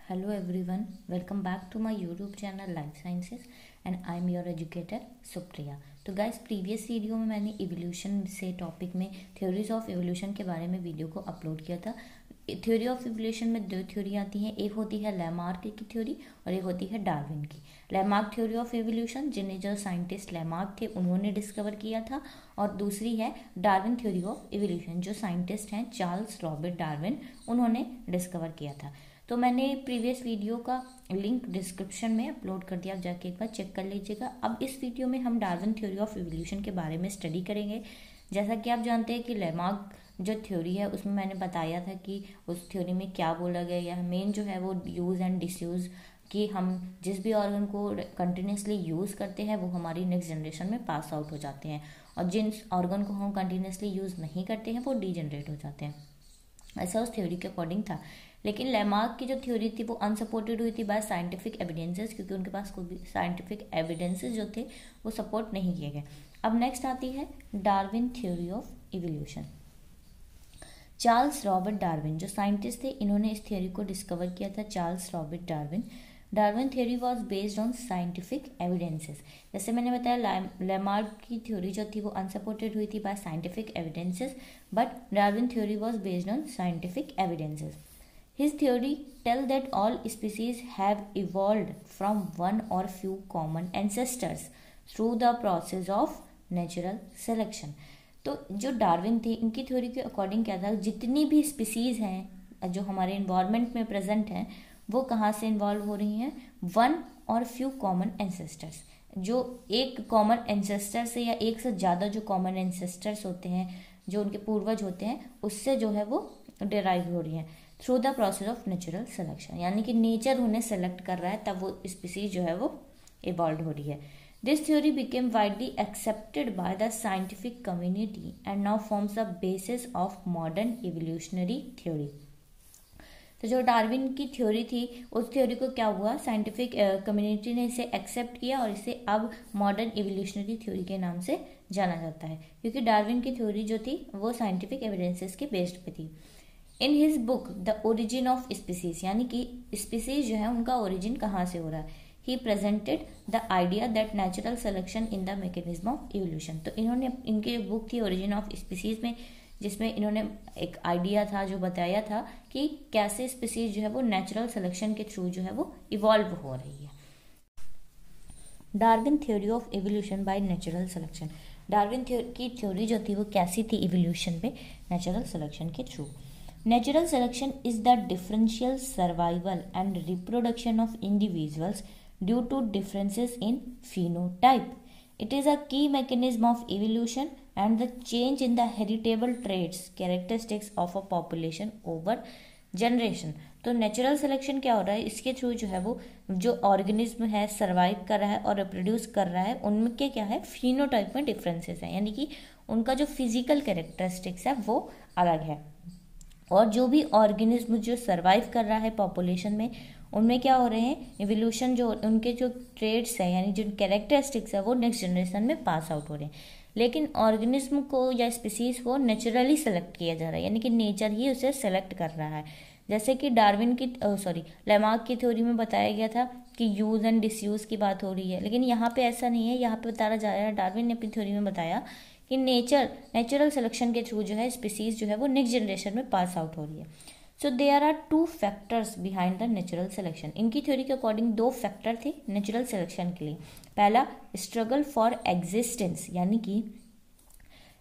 Hello everyone, welcome back to my YouTube channel Life Sciences and I am your educator Supriya। तो guys previous video में मैंने evolution से topic में theories of evolution के बारे में वीडियो को अपलोड किया था। थ्योरी ऑफ इवोल्यूशन में दो थ्योरी आती हैं, एक होती है लैमार्क की थ्योरी और एक होती है डार्विन की। लैमार्क थ्योरी ऑफ इवोल्यूशन जिन्हें जो साइंटिस्ट लैमार्क थे उन्होंने डिस्कवर किया था, और दूसरी है डार्विन थ्योरी ऑफ इवोल्यूशन जो साइंटिस्ट हैं चार्ल्स रॉबर्ट डार्विन उन्होंने डिस्कवर किया था। तो मैंने प्रीवियस वीडियो का लिंक डिस्क्रिप्शन में अपलोड कर दिया, आप जाके एक बार चेक कर लीजिएगा। अब इस वीडियो में हम डार्विन थ्योरी ऑफ इवोल्यूशन के बारे में स्टडी करेंगे। जैसा कि आप जानते हैं कि लैमार्क जो थ्योरी है उसमें मैंने बताया था कि उस थ्योरी में क्या बोला गया या मेन जो है वो यूज़ एंड डिसयूज़ कि हम जिस भी ऑर्गन को कंटिन्यूसली यूज़ करते हैं वो हमारी नेक्स्ट जनरेशन में पास आउट हो जाते हैं, और जिन ऑर्गन को हम कंटिन्यूसली यूज़ नहीं करते हैं वो डीजनरेट हो जाते हैं। ऐसा उस थ्योरी के अकॉर्डिंग था। लेकिन लैमार्क की जो थ्योरी थी वो अनसपोर्टेड हुई थी बाय साइंटिफिक एविडेंसेस, क्योंकि उनके पास कोई भी साइंटिफिक एविडेंसेस जो थे वो सपोर्ट नहीं किए गए। अब नेक्स्ट आती है Darwin theory of evolution. Charles Robert Darwin जो साइंटिस्ट थे इन्होंने इस थ्योरी को डिस्कवर किया था। Charles Robert Darwin Darwin theory was based on scientific evidences. जैसे मैंने बताया लैमार्क की थ्योरी जो थी वो अनसपोर्टेड हुई थी bye scientific evidences, but Darwin theory was based on scientific evidences. His theory tells that all species have evolved from one or few common ancestors through the process of natural selection। तो जो Darwin थे इनकी theory के according क्या था, जितनी भी species हैं जो हमारे इन्वायरमेंट में प्रेजेंट हैं वो कहाँ से इन्वॉल्व हो रही हैं, वन और फ्यू कॉमन एंसेस्टर्स। जो एक कॉमन एंसेस्टर से या एक से ज़्यादा जो कॉमन एंसेस्टर्स होते हैं जो उनके पूर्वज होते हैं उससे जो है वो डिराइव हो रही हैं through the process of natural selection, यानी कि नेचर उन्हें सेलेक्ट कर रहा है तब वो स्पीसीज जो है वो इवॉल्व हो रही है। This theory became widely accepted by the scientific community and now forms the basis of modern evolutionary theory. तो जो डार्विन की थ्योरी थी उस थ्योरी को क्या हुआ, साइंटिफिक कम्युनिटी ने इसे एक्सेप्ट किया और इसे अब मॉडर्न इवोल्यूशनरी थ्योरी के नाम से जाना जाता है, क्योंकि डार्विन की थ्योरी जो थी वो साइंटिफिक एविडेंसेस के बेस्ड पे थी। In his book the origin of species, यानी कि स्पीसीज जो है उनका ओरिजिन कहाँ से हो रहा है, he presented the idea that natural selection in the mechanism of evolution. तो इन्होंने इनकी जो बुक थी ओरिजिन ऑफ स्पीसीज में, जिसमें इन्होंने एक आइडिया था जो बताया था कि कैसे स्पीसीज जो है वो नेचुरल सिलेक्शन के थ्रू जो है वो इवॉल्व हो रही है। Darwin theory of evolution by natural selection. Darwin की थ्योरी जो थी वो कैसी थी इवोल्यूशन में, नेचुरल सिलेक्शन के through. Natural selection is the differential survival and reproduction of individuals due to differences in phenotype. It is a key mechanism of evolution and the change in the heritable traits characteristics of a population over generation। तो natural selection क्या हो रहा है, इसके through जो है वो जो ऑर्गेनिज्म है सर्वाइव कर रहा है और रिप्रोड्यूस कर रहा है उनके क्या है फिनोटाइप में डिफरेंसेस हैं, यानी कि उनका जो फिजिकल कैरेक्टरिस्टिक्स है वो अलग है। और जो भी ऑर्गेनिज्म जो सर्वाइव कर रहा है पॉपुलेशन में उनमें क्या हो रहे हैं इवोल्यूशन, जो उनके जो ट्रेड्स हैं यानी जो कैरेक्टरिस्टिक्स है वो नेक्स्ट जनरेशन में पास आउट हो रहे हैं। लेकिन ऑर्गेनिज्म को या स्पीसीज को नेचुरली सेलेक्ट किया जा रहा है, यानी कि नेचर ही उसे सेलेक्ट कर रहा है। जैसे कि डार्विन की लैमार्क की थ्योरी में बताया गया था कि यूज़ एंड डिसयूज़ की बात हो रही है, लेकिन यहाँ पे ऐसा नहीं है। यहाँ पे बताया जा रहा है, डार्विन ने अपनी थ्योरी में बताया कि नेचुरल सिलेक्शन के थ्रू जो है स्पीसीज जो है वो नेक्स्ट जनरेशन में पास आउट हो रही है। So there are two factors behind the natural selection. इनकी थ्योरी के अकॉर्डिंग दो फैक्टर थे नेचुरल सिलेक्शन के लिए। पहला स्ट्रगल फॉर एग्जिस्टेंस, यानी कि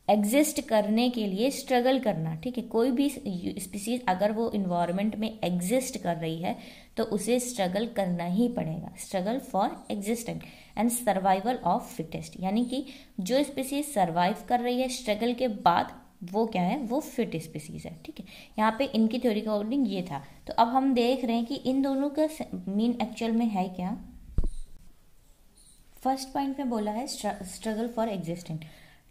एग्जिस्ट करने के लिए स्ट्रगल करना, ठीक है। कोई भी स्पीसीज अगर वो इन्वायरमेंट में एग्जिस्ट कर रही है तो उसे स्ट्रगल करना ही पड़ेगा, struggle for existence and survival of fittest, यानी कि जो स्पीसीज सर्वाइव कर रही है स्ट्रगल के बाद वो क्या है, वो फिट स्पीसीज है, ठीक है। यहाँ पे इनकी थ्योरी के अकॉर्डिंग ये था। तो अब हम देख रहे हैं कि इन दोनों का मीन एक्चुअल में है क्या। फर्स्ट पॉइंट में बोला है struggle for existence.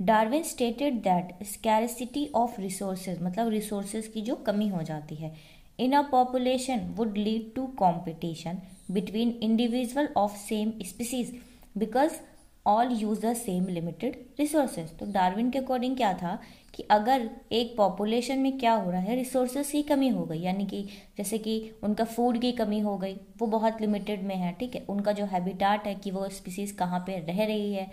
Darwin stated that scarcity of resources, मतलब रिसोर्सेज की जो कमी हो जाती है in a population would lead to competition between individual of same species, because all use the same limited resources. तो डार्विन के अकॉर्डिंग क्या था कि अगर एक पॉपुलेशन में क्या हो रहा है, रिसोर्सेज की कमी हो गई, यानी कि जैसे कि उनका फूड की कमी हो गई, वो बहुत लिमिटेड में है, ठीक है, उनका जो हैबिटाट है कि वो स्पीसीज कहाँ पे रह रही है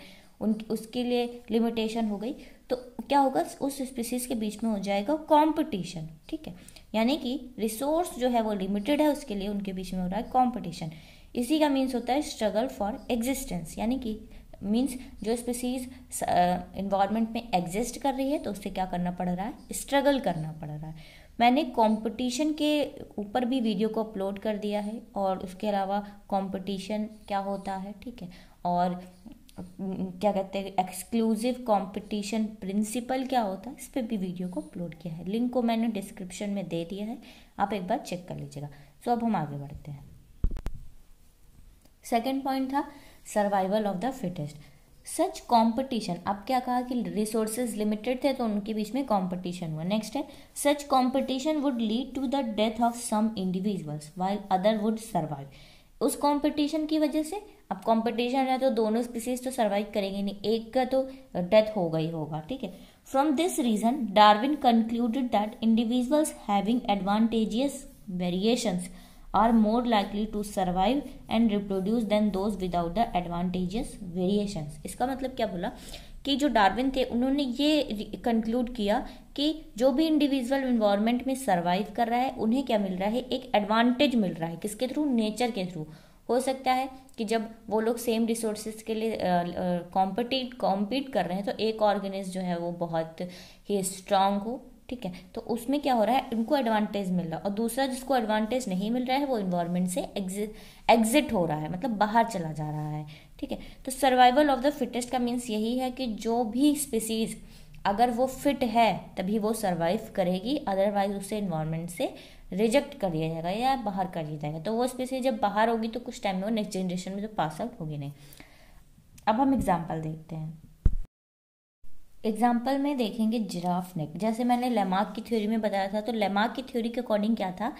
उसके लिए लिमिटेशन हो गई, तो क्या होगा, उस स्पीसीज के बीच में हो जाएगा कंपटीशन, ठीक है, यानी कि रिसोर्स जो है वो लिमिटेड है, उसके लिए उनके बीच में हो रहा है कंपटीशन। इसी का मीन्स होता है स्ट्रगल फॉर एग्जिस्टेंस, यानी कि मीन्स जो स्पीसीज इन्वायरमेंट में एग्जिस्ट कर रही है तो उससे क्या करना पड़ रहा है, स्ट्रगल करना पड़ रहा है। मैंने कंपटीशन के ऊपर भी वीडियो को अपलोड कर दिया है, और उसके अलावा कंपटीशन क्या होता है, ठीक है, और क्या कहते हैं एक्सक्लूसिव कंपटीशन प्रिंसिपल क्या होता है, इस पर भी वीडियो को अपलोड किया है, लिंक को मैंने डिस्क्रिप्शन में दे दिया है, आप एक बार चेक कर लीजिएगा। सो अब हम आगे बढ़ते हैं। सेकेंड पॉइंट था survival of the fittest. Such competition, अब क्या कहा कि रिसोर्सेज लिमिटेड थे तो उनके बीच में कंपटीशन हुआ। नेक्स्ट है such competition would lead to the death of some individuals while other would survive. उस कंपटीशन की वजह से, अब कंपटीशन है तो दोनों स्पीसीज तो सर्वाइव करेंगे नहीं, एक का तो डेथ होगा ही होगा, ठीक है। From this reason Darwin concluded that individuals having advantageous variations are more likely to survive and reproduce than those without the advantageous variations। इसका मतलब क्या बोला कि जो डार्विन थे उन्होंने ये कंक्लूड किया कि जो भी इंडिविजुअल इन्वायरमेंट में सर्वाइव कर रहा है उन्हें क्या मिल रहा है, एक एडवांटेज मिल रहा है, किसके थ्रू, नेचर के थ्रू। हो सकता है कि जब वो लोग सेम रिसोर्सेज के लिए कॉम्पीट कर रहे हैं तो एक ऑर्गेनिज्म जो है वो बहुत ही स्ट्रांग हो, ठीक है, तो उसमें क्या हो रहा है, उनको एडवांटेज मिल रहा है, और दूसरा जिसको एडवांटेज नहीं मिल रहा है वो इन्वायरमेंट से एग्जिट हो रहा है, मतलब बाहर चला जा रहा है, ठीक है। तो सर्वाइवल ऑफ द फिटेस्ट का मीन्स यही है कि जो भी स्पीसीज अगर वो फिट है तभी वो सर्वाइव करेगी, अदरवाइज उसे इन्वायरमेंट से रिजेक्ट कर दिया जाएगा या बाहर कर दिया जाएगा। तो वो स्पीसीज जब बाहर होगी तो कुछ टाइम में वो नेक्स्ट जनरेशन में तो पास आउट होगी नहीं। अब हम एग्जाम्पल देखते हैं। एग्जाम्पल में देखेंगे जिराफ नेक। जैसे मैंने लेमार्क की थ्योरी में बताया था, तो लेमार्क की थ्योरी के अकॉर्डिंग क्या था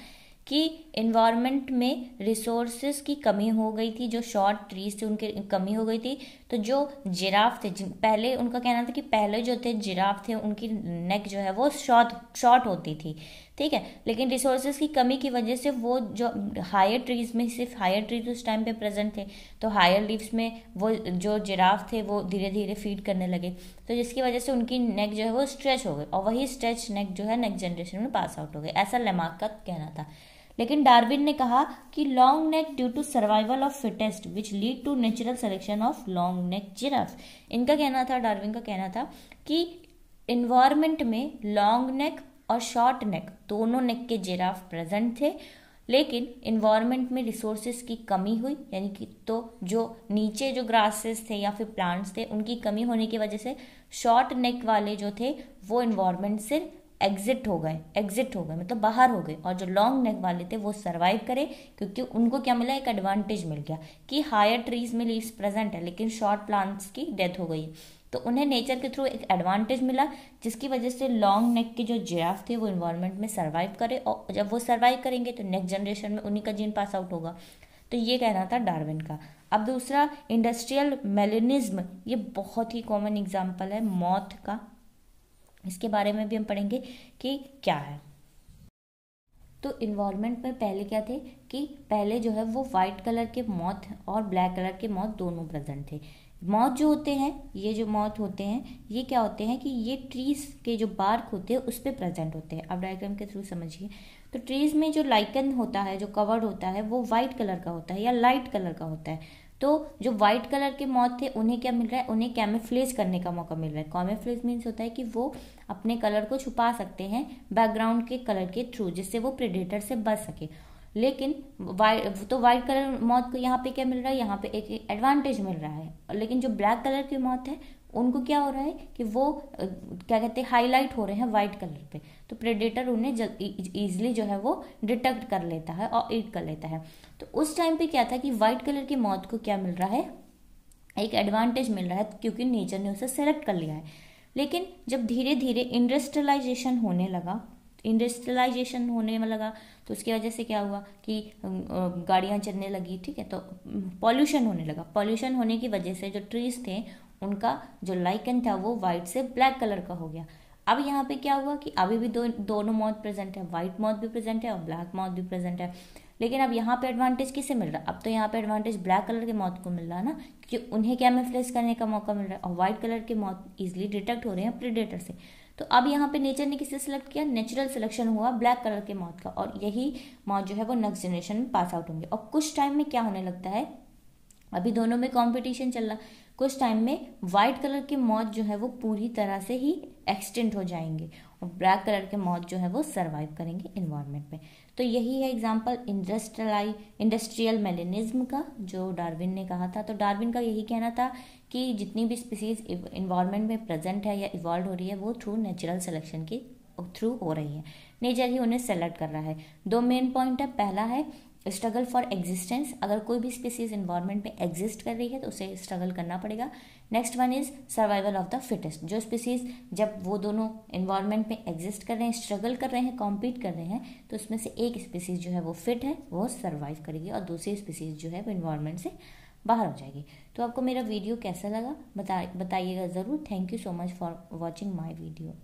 कि इन्वायरमेंट में रिसोर्सेज की कमी हो गई थी, जो शॉर्ट ट्रीज थे उनकी कमी हो गई थी, तो जो जिराफ थे, पहले उनका कहना था कि पहले जो थे जिराफ थे उनकी नेक जो है वो शॉर्ट होती थी, ठीक है, लेकिन रिसोर्सेज की कमी की वजह से वो जो हायर ट्रीज में, सिर्फ हायर ट्रीज उस टाइम पे प्रेजेंट थे, तो हायर लीव्स में वो जो जिराफ थे वो धीरे धीरे फीड करने लगे, तो जिसकी वजह से उनकी नेक जो है वो स्ट्रेच हो गई, और वही स्ट्रेच नेक जो है नेक्स्ट जनरेशन में पास आउट हो गई, ऐसा लेमार्क का कहना था। लेकिन डार्विन ने कहा कि long neck due to survival of fittest which lead to natural selection of long neck giraffe. इनका कहना था, डार्विन का कहना था कि इन्वायरमेंट में लॉन्ग नेक और शॉर्ट नेक दोनों नेक के जिराफ प्रेजेंट थे, लेकिन इन्वायरमेंट में रिसोर्सेज की कमी हुई, यानी कि तो जो नीचे जो ग्रासेस थे या फिर प्लांट्स थे उनकी कमी होने की वजह से शॉर्ट नेक वाले जो थे वो इन्वायरमेंट से एग्जिट हो गए मतलब बाहर हो गए, और जो लॉन्ग नेक वाले थे वो सर्वाइव करे, क्योंकि उनको क्या मिला, एक एडवांटेज मिल गया कि हायर ट्रीज में लीव्स प्रेजेंट है लेकिन शॉर्ट प्लांट्स की डेथ हो गई, तो उन्हें नेचर के थ्रू एक एडवांटेज मिला, जिसकी वजह से लॉन्ग नेक के जो जिराफ थे वो इन्वायरमेंट में सर्वाइव करे, और जब वो सर्वाइव करेंगे तो नेक्स्ट जनरेशन में उन्हीं का जीन पास आउट होगा। तो ये कहना था डार्विन का। अब दूसरा इंडस्ट्रियल मेलेनिज्म, ये बहुत ही कॉमन एग्जाम्पल है मॉथ का, इसके बारे में भी हम पढ़ेंगे कि क्या है। तो इन्वायरमेंट में पहले क्या थे कि पहले जो है वो वाइट कलर के मॉथ और ब्लैक कलर के मॉथ दोनों प्रेजेंट थे। मॉथ जो होते हैं, ये जो मॉथ होते हैं ये क्या होते हैं कि ये ट्रीज के जो बार्क होते हैं उस पर प्रेजेंट होते हैं। अब डायग्राम के थ्रू समझिए। तो ट्रीज में जो लाइकन होता है, जो कवर्ड होता है, वो वाइट कलर का होता है या लाइट कलर का होता है। तो जो व्हाइट कलर के मॉथ थे उन्हें क्या मिल रहा है, उन्हें कैमोफ्लेज करने का मौका मिल रहा है। कैमोफ्लेज मीन्स होता है कि वो अपने कलर को छुपा सकते हैं बैकग्राउंड के कलर के थ्रू, जिससे वो प्रेडेटर से बच सके। लेकिन व्हाइट कलर मॉथ को यहाँ पे क्या मिल रहा है, यहाँ पे एक एडवांटेज मिल रहा है। लेकिन जो ब्लैक कलर के मॉथ है उनको क्या हो रहा है कि वो क्या कहते हैं, हाईलाइट हो रहे हैं व्हाइट कलर पे, तो प्रेडेटर उन्हें इजिली जो है वो डिटेक्ट कर लेता है और ईट कर लेता है। तो उस टाइम पे क्या था कि व्हाइट कलर की मॉथ को क्या मिल रहा है, एक एडवांटेज मिल रहा है, क्योंकि नेचर ने उसे सेलेक्ट कर लिया है। लेकिन जब धीरे धीरे इंडस्ट्रियलाइजेशन होने लगा, इंडस्ट्रियलाइजेशन होने में लगा, तो उसकी वजह से क्या हुआ कि गाड़ियाँ चलने लगी, ठीक है, तो पॉल्यूशन होने लगा। पॉल्यूशन होने की वजह से जो ट्रीज थे उनका जो लाइकन था वो वाइट से ब्लैक कलर का हो गया। अब यहाँ पे क्या हुआ कि अभी भी दोनों मॉथ प्रेजेंट है, वाइट मॉथ भी प्रेजेंट है और ब्लैक मॉथ भी प्रेजेंट है। लेकिन अब यहाँ पे एडवांटेज किसे मिल रहा है? अब तो यहाँ पे एडवांटेज ब्लैक कलर के मॉथ को मिल रहा है ना, क्योंकि उन्हें कैमोफ्लेज करने का मौका मिल रहा है और व्हाइट कलर के मॉथ इजिली डिटेक्ट हो रहे हैं प्रेडेटर से। तो अब यहाँ पे नेचर ने किसे सिलेक्ट किया? नेचुरल सिलेक्शन हुआ ब्लैक कलर के मॉथ का, और यही मॉथ जो है वो नेक्स्ट जनरेशन में पास आउट होंगे। और कुछ टाइम में क्या होने लगता है, अभी दोनों में कंपटीशन चल रहा, कुछ टाइम में व्हाइट कलर के मॉथ जो है वो पूरी तरह से ही एक्सटेंट हो जाएंगे और ब्लैक कलर के मॉथ जो है वो सर्वाइव करेंगे इन्वायरमेंट में। तो यही है एग्जांपल इंडस्ट्रियल मेलेनिज्म का, जो डार्विन ने कहा था। तो डार्विन का यही कहना था कि जितनी भी स्पीसीज इन्वायरमेंट में प्रेजेंट है या इवॉल्व हो रही है वो थ्रू नेचुरल सिलेक्शन के थ्रू हो रही है, नेचर ही उन्हें सेलेक्ट कर रहा है। दो मेन पॉइंट है, पहला है स्ट्रगल फॉर एग्जिस्टेंस, अगर कोई भी स्पीसीज इन्वायरमेंट में एग्जिस्ट कर रही है तो उसे स्ट्रगल करना पड़ेगा। Next one is survival of the fittest, जो स्पीसीज जब वो दोनों इन्वायरमेंट में एग्जिस्ट कर रहे हैं, स्ट्रगल कर रहे हैं, कॉम्पीट कर रहे हैं, तो उसमें से एक स्पीसीज जो है वो फिट है, वो सर्वाइव करेगी और दूसरी स्पीसीज जो है वो इन्वायरमेंट से बाहर हो जाएगी। तो आपको मेरा वीडियो कैसा लगा बताइएगा ज़रूर। Thank you so much for watching my video.